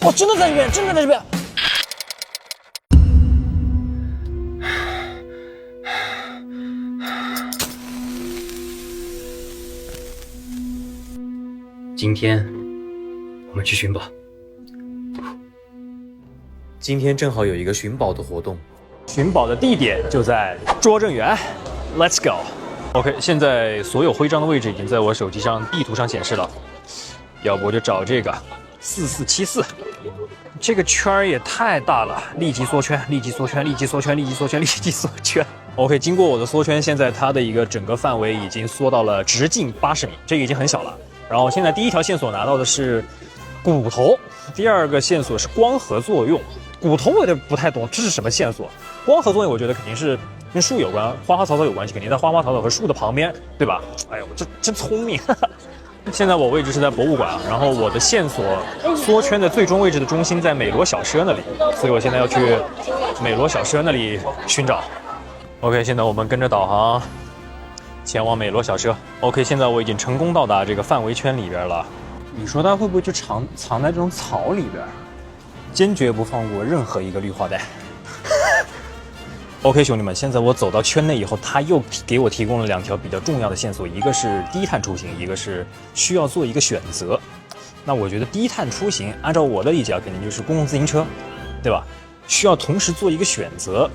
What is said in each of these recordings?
哦，真的在这边，真的在这边。今天我们去寻宝。今天正好有一个寻宝的活动，寻宝的地点就在拙政园 ，Let's go。OK， 现在所有徽章的位置已经在我手机上地图上显示了，要不我就找这个4474。这个圈儿也太大了，立即缩圈，立即缩圈，立即缩圈，立即缩圈，立即缩圈。OK， 经过我的缩圈，现在它的一个整个范围已经缩到了直径80米，这个已经很小了。然后现在第一条线索拿到的是骨头，第二个线索是光合作用。骨头我有点不太懂，这是什么线索？光合作用我觉得肯定是跟树有关，花花草草有关系，肯定在花花草草和树的旁边，对吧？哎呦，这真聪明！现在我位置是在博物馆，然后我的线索缩圈的最终位置的中心在美罗小舍那里，所以我现在要去美罗小舍那里寻找。OK， 现在我们跟着导航前往美罗小舍。OK， 现在我已经成功到达这个范围圈里边了。你说它会不会就藏在这种草里边？坚决不放过任何一个绿化带。OK， 兄弟们，现在我走到圈内以后，他又给我提供了2条比较重要的线索，一个是低碳出行，一个是需要做一个选择。那我觉得低碳出行，按照我的理解啊，肯定就是公共自行车，对吧？需要同时做一个选择，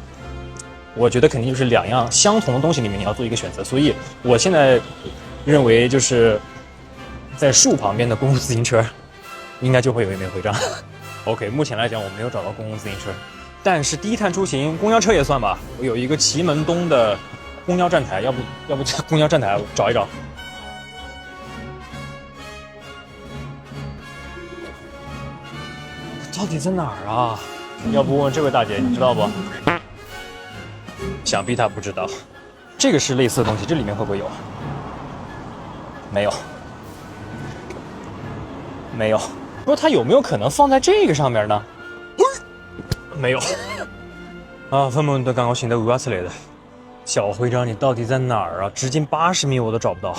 我觉得肯定就是2样相同的东西里面你要做一个选择。所以我现在认为就是在树旁边的公共自行车，应该就会有一枚徽章。OK， 目前来讲我没有找到公共自行车。但是低碳出行，公交车也算吧。我有一个祁门东的公交站台，要不公交站台我找一找。到底在哪儿啊？要不问这位大姐，你知道不？想必她不知道。这个是类似的东西，这里面会不会有？没有，没有。不知道它有没有可能放在这个上面呢？没有啊，分门都刚刚寻得挖出来的小徽章，你到底在哪儿啊？直径80米我都找不到。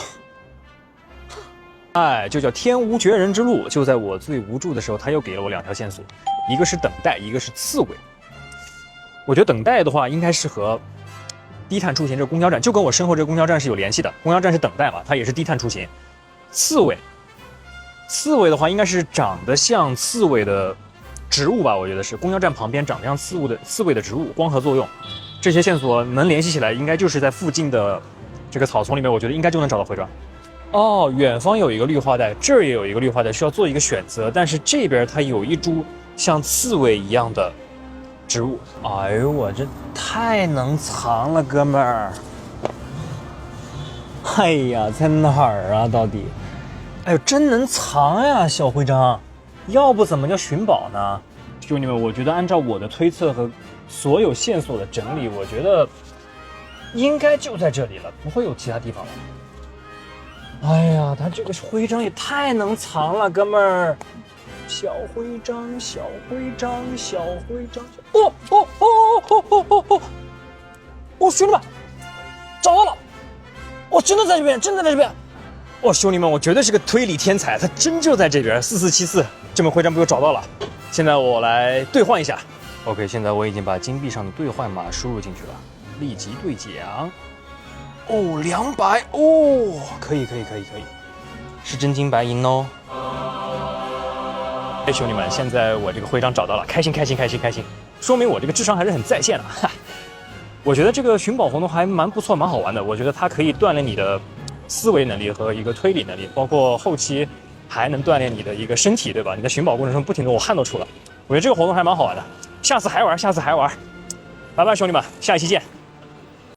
哎，就叫天无绝人之路。就在我最无助的时候，他又给了我2条线索，一个是等待，一个是刺猬。我觉得等待的话，应该是和低碳出行这个公交站，就跟我身后这个公交站是有联系的。公交站是等待嘛，它也是低碳出行。刺猬的话，应该是长得像刺猬的植物吧，我觉得是公交站旁边长得像刺猬的植物，光合作用，这些线索能联系起来，应该就是在附近的这个草丛里面，我觉得应该就能找到徽章。哦，远方有一个绿化带，这儿也有一个绿化带，需要做一个选择，但是这边它有一株像刺猬一样的植物。哎呦，我这太能藏了，哥们儿！哎呀，在哪儿啊？到底？哎呦，真能藏呀，小徽章！要不怎么叫寻宝呢？兄弟们，我觉得按照我的推测和所有线索的整理，我觉得应该就在这里了，不会有其他地方了。哎呀，他这个徽章也太能藏了，哥们儿！小徽章，小徽章，小徽章，哦，兄弟们，找到了！哦，真的在这边，真的在这边！哦，兄弟们，我绝对是个推理天才，他真就在这边，4474，这枚徽章被我找到了。现在我来兑换一下。OK， 现在我已经把金币上的兑换码输入进去了，立即兑奖。哦，200哦，可以，是真金白银哦。哎，兄弟们，现在我这个徽章找到了，开心，说明我这个智商还是很在线的。哈，我觉得这个寻宝活动还蛮不错，蛮好玩的。我觉得它可以锻炼你的思维能力和一个推理能力，包括后期还能锻炼你的一个身体，对吧？你在寻宝过程中不停的我汗都出了，我觉得这个活动还蛮好玩的。下次还玩，拜拜，兄弟们，下一期见。